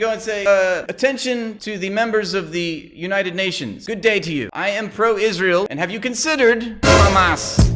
Go and say, attention to the members of the United Nations. Good day to you. I am pro-Israel, and have you considered Hamas?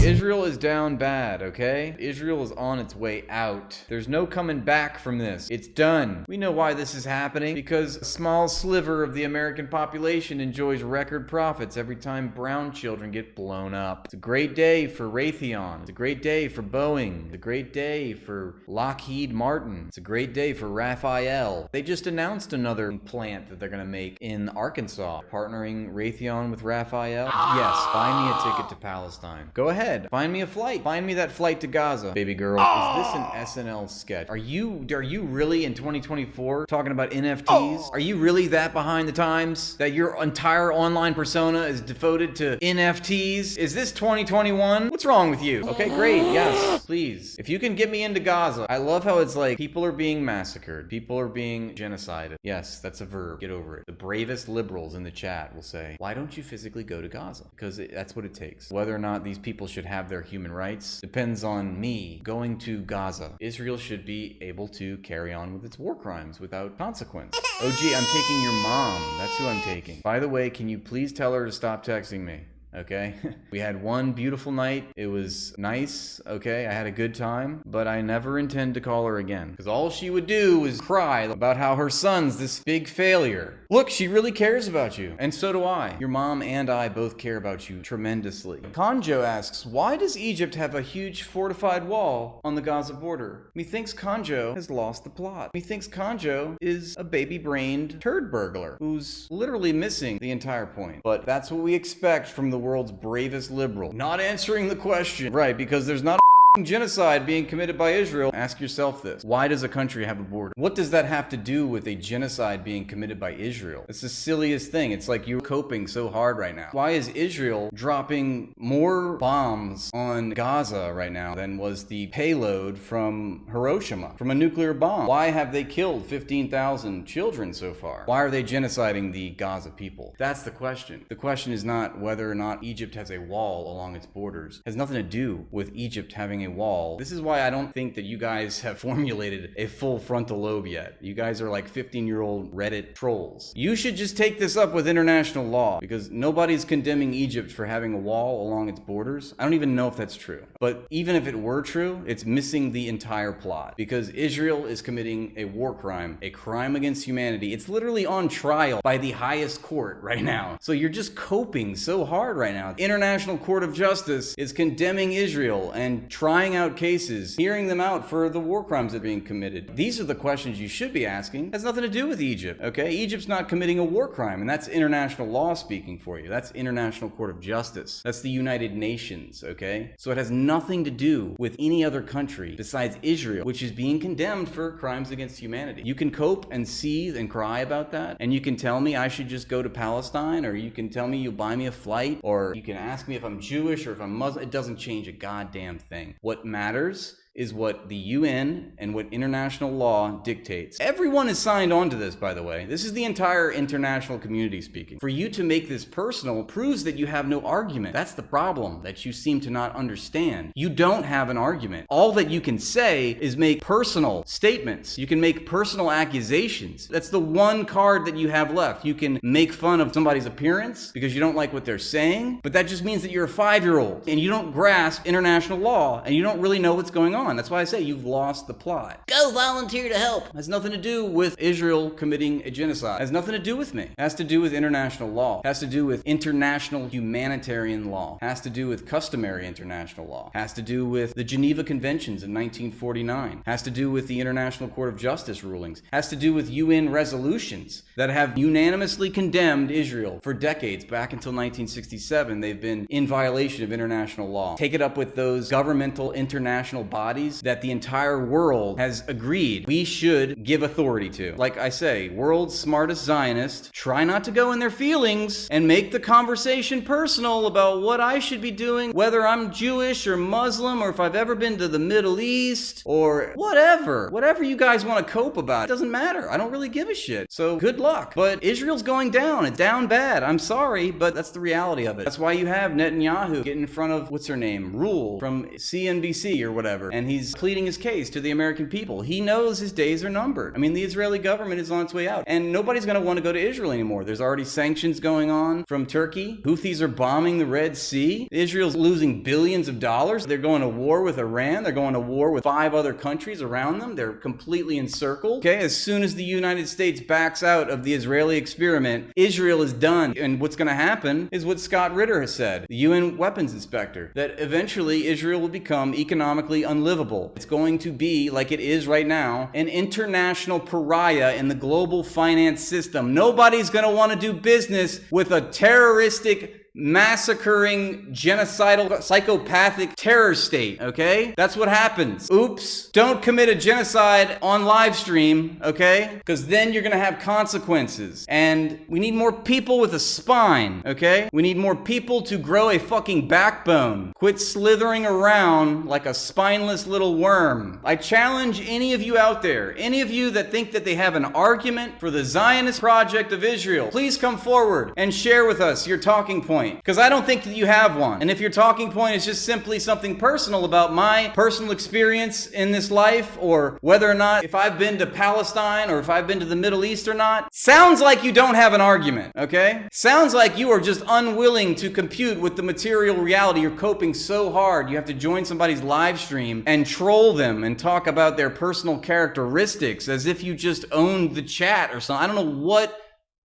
Israel is down bad, okay? Israel is on its way out. There's no coming back from this. It's done. We know why this is happening, because a small sliver of the American population enjoys record profits every time brown children get blown up. It's a great day for Raytheon. It's a great day for Boeing. It's a great day for Lockheed Martin. It's a great day for Raphael. They just announced another plant that they're gonna make in Arkansas, partnering Raytheon with Raphael. Yes, buy me a ticket to Palestine. Go ahead. Find me a flight. Find me that flight to Gaza, baby girl. Is this an SNL sketch? Are you really in 2024 talking about NFTs? Are you really that behind the times that your entire online persona is devoted to NFTs? Is this 2021? What's wrong with you? Okay, great. Yes, please. If you can get me into Gaza. I love how it's like people are being massacred. People are being genocided. Yes, that's a verb. Get over it. The bravest liberals in the chat will say, why don't you physically go to Gaza? Because that's what it takes. Whether or not these people should have their human rights depends on me going to Gaza. Israel should be able to carry on with its war crimes without consequence. Oh gee, I'm taking your mom. That's who I'm taking. By the way, can you please tell her to stop texting me? Okay? We had one beautiful night. It was nice. Okay? I had a good time, but I never intend to call her again. Because all she would do was cry about how her son's this big failure. Look, she really cares about you. And so do I. Your mom and I both care about you tremendously. Conjo asks, why does Egypt have a huge fortified wall on the Gaza border? Methinks Conjo has lost the plot. Methinks Conjo is a baby-brained turd burglar who's literally missing the entire point. But that's what we expect from the world's bravest liberal. Not answering the question. Right, because there's not a genocide being committed by Israel. Ask yourself this. Why does a country have a border? What does that have to do with a genocide being committed by Israel? It's the silliest thing. It's like you're coping so hard right now. Why is Israel dropping more bombs on Gaza right now than was the payload from Hiroshima, from a nuclear bomb? Why have they killed 15,000 children so far? Why are they genociding the Gaza people? That's the question. The question is not whether or not Egypt has a wall along its borders. It has nothing to do with Egypt having a wall. This is why I don't think that you guys have formulated a full frontal lobe yet. You guys are like 15-year-old Reddit trolls. You should just take this up with international law, because nobody's condemning Egypt for having a wall along its borders. I don't even know if that's true. But even if it were true, it's missing the entire plot, because Israel is committing a war crime, a crime against humanity. It's literally on trial by the highest court right now. So you're just coping so hard right now. International Court of Justice is condemning Israel and trying out cases, hearing them out for the war crimes that are being committed. These are the questions you should be asking. It has nothing to do with Egypt, okay? Egypt's not committing a war crime, and that's international law speaking for you. That's International Court of Justice. That's the United Nations, okay? So it has nothing to do with any other country besides Israel, which is being condemned for crimes against humanity. You can cope and seethe and cry about that, and you can tell me I should just go to Palestine, or you can tell me you'll buy me a flight, or you can ask me if I'm Jewish or if I'm Muslim. It doesn't change a goddamn thing. What matters is what the UN and what international law dictates. Everyone is signed on to this, by the way. This is the entire international community speaking. For you to make this personal proves that you have no argument. That's the problem that you seem to not understand. You don't have an argument. All that you can say is make personal statements. You can make personal accusations. That's the one card that you have left. You can make fun of somebody's appearance because you don't like what they're saying, but that just means that you're a 5-year-old and you don't grasp international law and you don't really know what's going on. That's why I say you've lost the plot. Go volunteer to help. It has nothing to do with Israel committing a genocide. It has nothing to do with me. It has to do with international law. It has to do with international humanitarian law. It has to do with customary international law. It has to do with the Geneva Conventions in 1949. It has to do with the International Court of Justice rulings. It has to do with UN resolutions that have unanimously condemned Israel for decades. Back until 1967, they've been in violation of international law. Take it up with those governmental international bodies that the entire world has agreed we should give authority to. Like I say, world's smartest Zionist, try not to go in their feelings and make the conversation personal about what I should be doing, whether I'm Jewish or Muslim, or if I've ever been to the Middle East, or whatever. Whatever you guys want to cope about, it doesn't matter. I don't really give a shit. So good luck. But Israel's going down. It's down bad. I'm sorry, but that's the reality of it. That's why you have Netanyahu get in front of, what's her name? Rule from CNBC or whatever, and he's pleading his case to the American people. He knows his days are numbered. I mean, the Israeli government is on its way out, and nobody's going to want to go to Israel anymore. There's already sanctions going on from Turkey. Houthis are bombing the Red Sea. Israel's losing billions of dollars. They're going to war with Iran. They're going to war with 5 other countries around them. They're completely encircled. Okay, as soon as the United States backs out of the Israeli experiment, Israel is done. And what's going to happen is what Scott Ritter has said, the UN weapons inspector, that eventually Israel will become economically unlivable. It's going to be, like it is right now, an international pariah in the global finance system. Nobody's going to want to do business with a terroristic, massacring, genocidal, psychopathic terror state, okay? That's what happens. Oops. Don't commit a genocide on live stream, okay? Because then you're gonna have consequences. And we need more people with a spine, okay? We need more people to grow a fucking backbone. Quit slithering around like a spineless little worm. I challenge any of you out there, any of you that think that they have an argument for the Zionist project of Israel, please come forward and share with us your talking point. Because I don't think that you have one. And if your talking point is just simply something personal about my personal experience in this life, or whether or not if I've been to Palestine or if I've been to the Middle East or not, sounds like you don't have an argument, okay? Sounds like you are just unwilling to compute with the material reality. You're coping so hard. You have to join somebody's live stream and troll them and talk about their personal characteristics as if you just owned the chat or something. I don't know what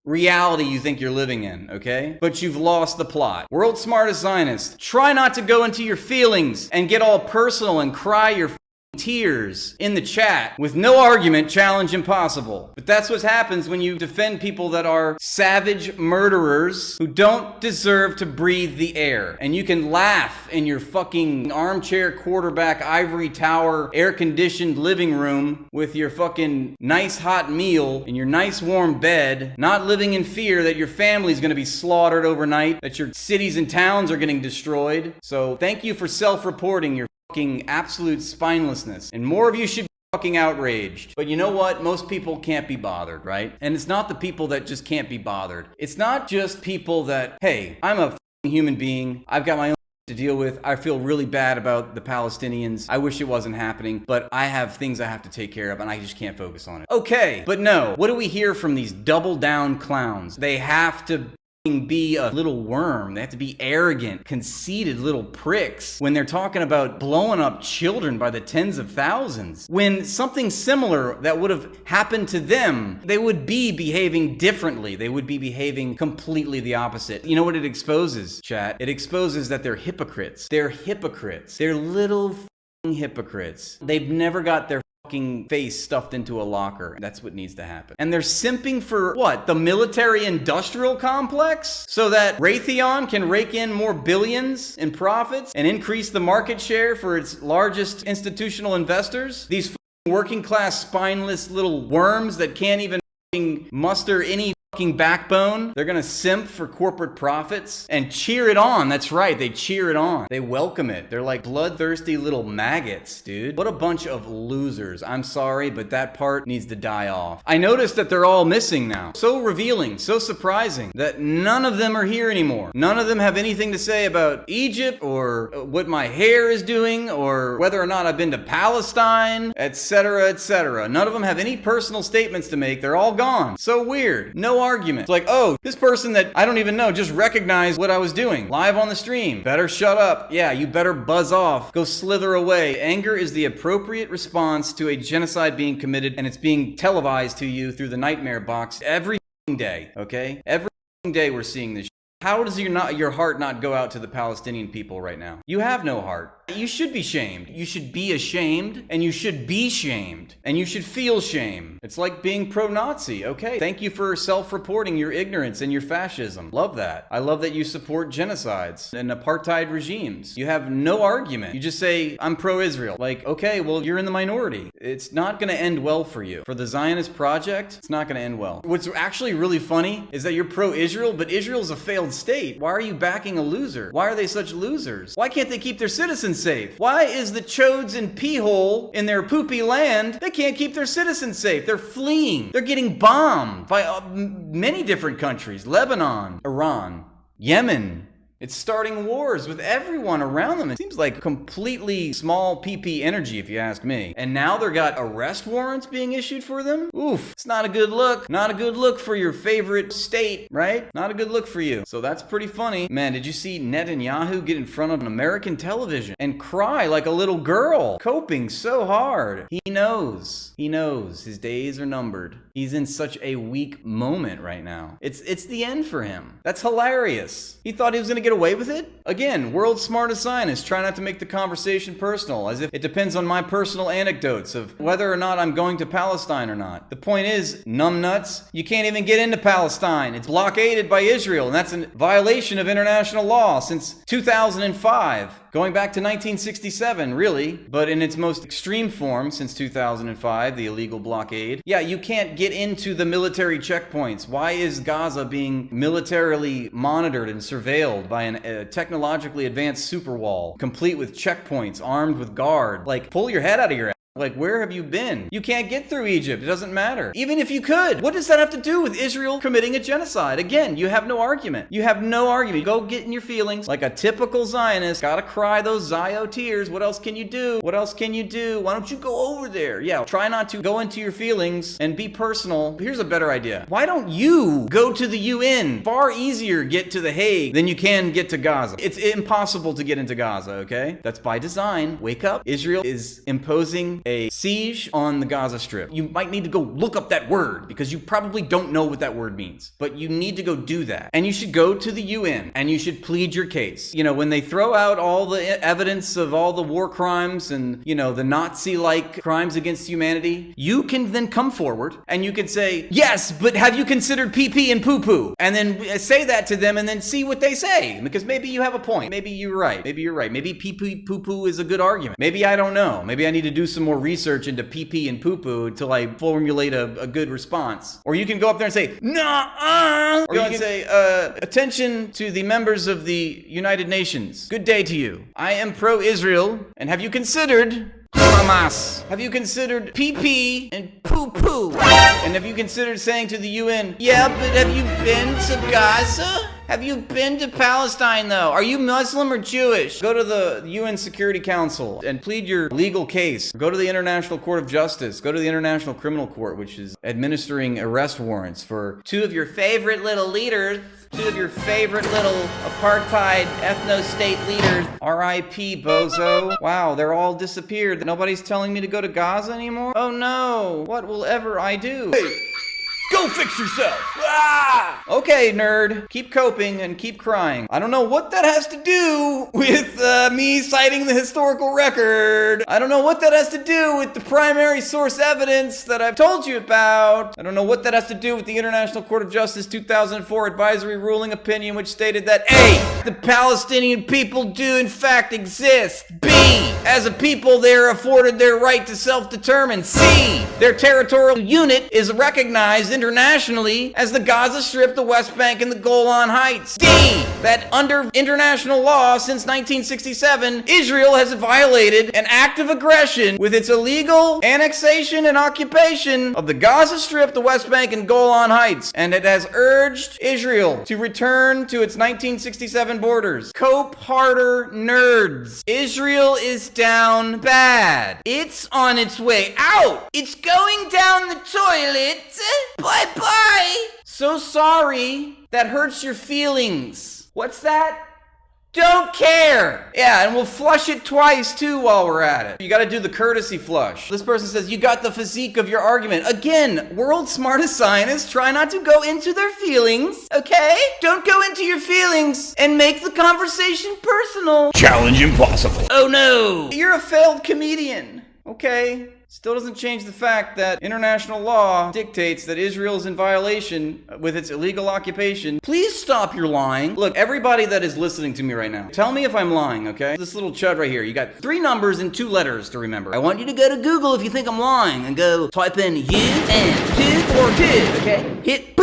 reality you think you're living in, okay? But you've lost the plot. World's smartest Zionist, try not to go into your feelings and get all personal and cry your tears in the chat with no argument, challenge impossible. But that's what happens when you defend people that are savage murderers who don't deserve to breathe the air. And you can laugh in your fucking armchair quarterback ivory tower air-conditioned living room with your fucking nice hot meal in your nice warm bed, not living in fear that your family's gonna be slaughtered overnight, that your cities and towns are getting destroyed. So thank you for self-reporting your fucking absolute spinelessness. And more of you should be fucking outraged. But you know what? Most people can't be bothered, right? And it's not the people that just can't be bothered. It's not just people that, hey, I'm a fucking human being. I've got my own to deal with. I feel really bad about the Palestinians. I wish it wasn't happening, but I have things I have to take care of and I just can't focus on it. Okay, but no. What do we hear from these double down clowns? They have to be a little worm. They have to be arrogant, conceited little pricks when they're talking about blowing up children by the tens of thousands. When something similar that would have happened to them, they would be behaving differently. They would be behaving completely the opposite. You know what it exposes, chat? It exposes that they're hypocrites. They're hypocrites. They're little hypocrites. They've never got their face stuffed into a locker. That's what needs to happen. And they're simping for what? The military-industrial complex? So that Raytheon can rake in more billions in profits and increase the market share for its largest institutional investors? These working-class, spineless little worms that can't even muster any backbone. They're gonna simp for corporate profits and cheer it on. That's right, they cheer it on. They welcome it. They're like bloodthirsty little maggots, dude. What a bunch of losers. I'm sorry, but that part needs to die off. I noticed that they're all missing now. So revealing, so surprising that none of them are here anymore. None of them have anything to say about Egypt or what my hair is doing or whether or not I've been to Palestine, etc., etc. None of them have any personal statements to make. They're all gone. So weird. No argument. It's like, oh, this person that I don't even know just recognized what I was doing live on the stream. Better shut up. Yeah, you better buzz off. Go slither away. Anger is the appropriate response to a genocide being committed, and it's being televised to you through the nightmare box every day, okay? Every day we're seeing this. How does your heart not go out to the Palestinian people right now? You have no heart. You should be shamed. You should be ashamed, and you should be shamed, and you should feel shame. It's like being pro-Nazi, okay? Thank you for self-reporting your ignorance and your fascism. Love that. I love that you support genocides and apartheid regimes. You have no argument. You just say, I'm pro-Israel. Like, okay, well, you're in the minority. It's not gonna end well for you. For the Zionist project, it's not gonna end well. What's actually really funny is that you're pro-Israel, but Israel's a failed state. Why are you backing a loser? Why are they such losers? Why can't they keep their citizens safe? Why is the chodes and pee hole in their poopy land, they can't keep their citizens safe? They're fleeing. They're getting bombed by many different countries. Lebanon, Iran, Yemen, It's starting wars with everyone around them. It seems like completely small PP energy, if you ask me. And now they've got arrest warrants being issued for them? Oof, it's not a good look. Not a good look for your favorite state, right? Not a good look for you. So that's pretty funny. Man, did you see Netanyahu get in front of an American television and cry like a little girl, coping so hard? He knows. He knows his days are numbered. He's in such a weak moment right now. It's the end for him. That's hilarious. He thought he was gonna get away with it? Again, world's smartest scientist, try not to make the conversation personal, as if it depends on my personal anecdotes of whether or not I'm going to Palestine or not. The point is, numbnuts, you can't even get into Palestine. It's blockaded by Israel, and that's a violation of international law since 2005. Going back to 1967, really, but in its most extreme form since 2005, the illegal blockade. Yeah, you can't get into the military checkpoints. Why is Gaza being militarily monitored and surveilled by a technologically advanced super wall, complete with checkpoints, armed with guard? Like, pull your head out of your ass. Like, where have you been? You can't get through Egypt. It doesn't matter. Even if you could, what does that have to do with Israel committing a genocide? Again, you have no argument. You have no argument. Go get in your feelings like a typical Zionist. Gotta cry those Zio tears. What else can you do? What else can you do? Why don't you go over there? Yeah, try not to go into your feelings and be personal. Here's a better idea. Why don't you go to the UN? Far easier get to The Hague than you can get to Gaza. It's impossible to get into Gaza, okay? That's by design. Wake up. Israel is imposing a siege on the Gaza Strip. You might need to go look up that word because you probably don't know what that word means, but you need to go do that. And you should go to the UN and you should plead your case. You know, when they throw out all the evidence of all the war crimes and, you know, the Nazi-like crimes against humanity, you can then come forward and you can say, yes, but have you considered PP and poo-poo? And then say that to them and then see what they say, because maybe you have a point. Maybe you're right. Maybe you're right. Maybe PP poo-poo is a good argument. Maybe I don't know. Maybe I need to do some more research into PP and poo-poo until I formulate a good response. Or you can go up there and say, nah, or you can say, attention to the members of the United Nations. Good day to you. I am pro-Israel, and have you considered Hamas? Have you considered PP and poo-poo? And have you considered saying to the UN, yeah, but have you been to Gaza? Have you been to Palestine, though? Are you Muslim or Jewish? Go to the UN Security Council and plead your legal case. Go to the International Court of Justice. Go to the International Criminal Court, which is administering arrest warrants for two of your favorite little leaders. Two of your favorite little apartheid ethno-state leaders. R.I.P. bozo. Wow, they're all disappeared. Nobody's telling me to go to Gaza anymore? Oh no, what will ever I do? Hey, go fix yourself! Ah! Okay, nerd. Keep coping and keep crying. I don't know what that has to do with me citing the historical record. I don't know what that has to do with the primary source evidence that I've told you about. I don't know what that has to do with the International Court of Justice 2004 advisory ruling opinion, which stated that A, the Palestinian people do in fact exist. B, as a people they are afforded their right to self-determine. C, their territorial unit is recognized internationally as the Gaza Strip, the West Bank, and the Golan Heights. D, that under international law since 1967, Israel has violated an act of aggression with its illegal annexation and occupation of the Gaza Strip, the West Bank, and Golan Heights, and it has urged Israel to return to its 1967 borders. Cope harder, nerds. Israel is down bad. It's on its way out. It's going down the toilet. Bye-bye. So sorry. That hurts your feelings. What's that? Don't care. Yeah, and we'll flush it twice too while we're at it. You gotta do the courtesy flush. This person says, you got the physique of your argument. Again, world's smartest scientists try not to go into their feelings, okay? Don't go into your feelings and make the conversation personal. Challenge impossible. Oh no. You're a failed comedian. Okay. Still doesn't change the fact that international law dictates that Israel is in violation with its illegal occupation. Please stop your lying. Look, everybody that is listening to me right now, tell me if I'm lying, okay? This little chud right here, you got 3 numbers and 2 letters to remember. I want you to go to Google if you think I'm lying and go type in U and 242, okay? Hit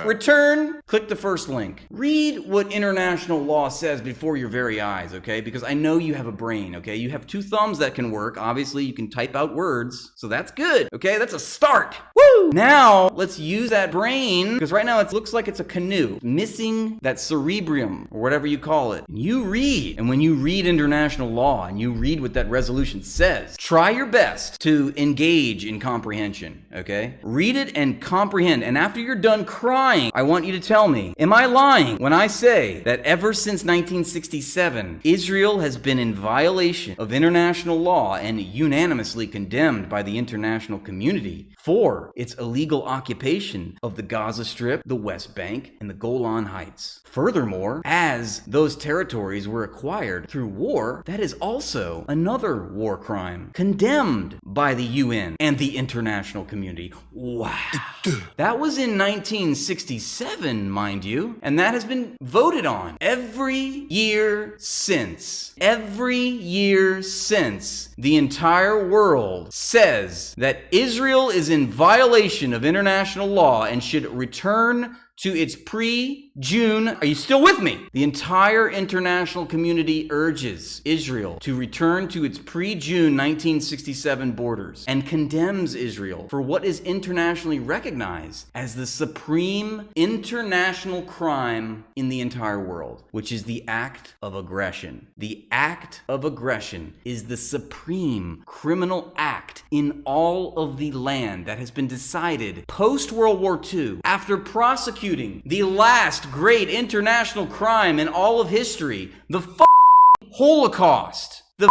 Return, click the first link. Read what international law says before your very eyes, okay? Because I know you have a brain, okay? You have two thumbs that can work. Obviously, you can type out words, so that's good, okay? That's a start. Woo! Now, let's use that brain, because right now it looks like it's a canoe, missing that cerebrium, or whatever you call it. You read, and when you read international law, and you read what that resolution says, try your best to engage in comprehension, okay? Read it and comprehend, and after you're done crying, I want you to tell me, am I lying when I say that ever since 1967, Israel has been in violation of international law and unanimously condemned by the international community for its illegal occupation of the Gaza Strip, the West Bank, and the Golan Heights? Furthermore, as those territories were acquired through war, that is also another war crime condemned by the UN and the international community. Wow. That was in 1967, mind you, and that has been voted on every year since. Every year since, the entire world says that Israel is in violation of international law and should return to its pre-June. Are you still with me? The entire international community urges Israel to return to its pre-June 1967 borders and condemns Israel for what is internationally recognized as the supreme international crime in the entire world, which is the act of aggression. The act of aggression is the supreme criminal act in all of the land that has been decided post-World War II after prosecuting the last great international crime in all of history, the Holocaust. The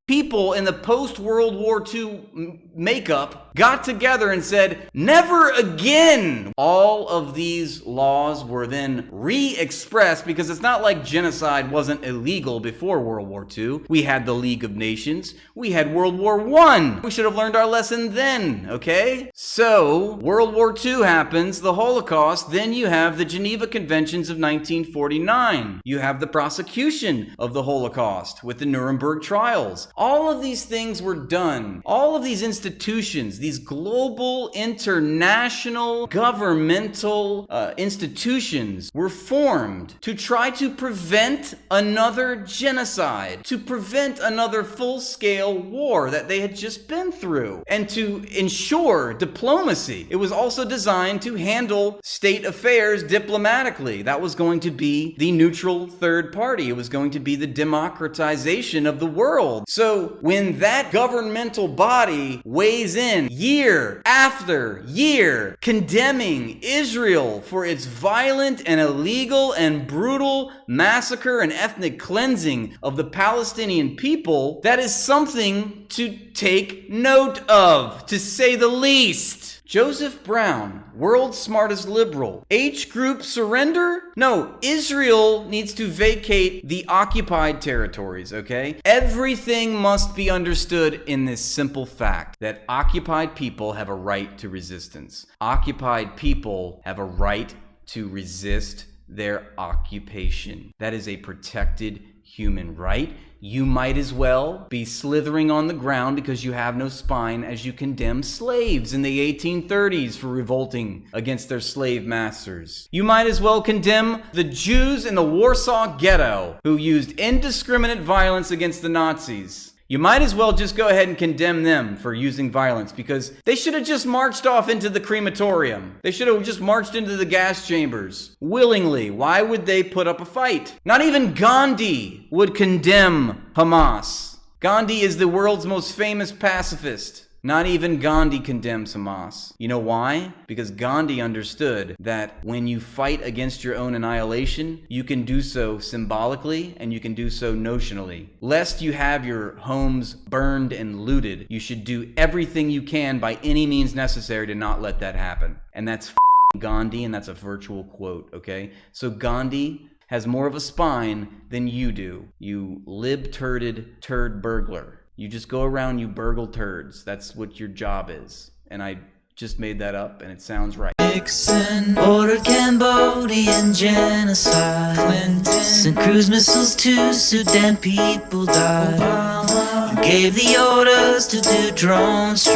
people in the post-World War II makeup got together and said, never again. All of these laws were then re-expressed because it's not like genocide wasn't illegal before World War II. We had the League of Nations. We had World War I. We should have learned our lesson then, okay? So, World War II happens, the Holocaust, then you have the Geneva Conventions of 1949. You have the prosecution of the Holocaust with the Nuremberg trials. All of these things were done. All of these institutions, these global, international, governmental institutions were formed to try to prevent another genocide, to prevent another full-scale war that they had just been through, and to ensure diplomacy. It was also designed to handle state affairs diplomatically. That was going to be the neutral third party. It was going to be the democratization of the world. So when that governmental body weighs in year after year, condemning Israel for its violent and illegal and brutal massacre and ethnic cleansing of the Palestinian people, that is something to take note of, to say the least. Joseph Brown, world's smartest liberal. H group surrender? No, Israel needs to vacate the occupied territories, okay? Everything must be understood in this simple fact that occupied people have a right to resistance. Occupied people have a right to resist their occupation. That is a protected human right. You might as well be slithering on the ground because you have no spine as you condemn slaves in the 1830s for revolting against their slave masters. You might as well condemn the Jews in the Warsaw Ghetto who used indiscriminate violence against the Nazis. You might as well just go ahead and condemn them for using violence because they should have just marched off into the crematorium. They should have just marched into the gas chambers willingly. Why would they put up a fight? Not even Gandhi would condemn Hamas. Gandhi is the world's most famous pacifist. Not even Gandhi condemns Hamas. You know why? Because Gandhi understood that when you fight against your own annihilation, you can do so symbolically and you can do so notionally. Lest you have your homes burned and looted, you should do everything you can by any means necessary to not let that happen. And that's Gandhi, and that's a virtual quote, okay? So Gandhi has more of a spine than you do, you lib-turded turd burglar. You just go around, you burgle turds. That's what your job is. And I just made that up, and it sounds right. Nixon ordered Cambodian genocide. Clinton sent cruise missiles to Sudan, people died. Gave the orders to do drone strikes.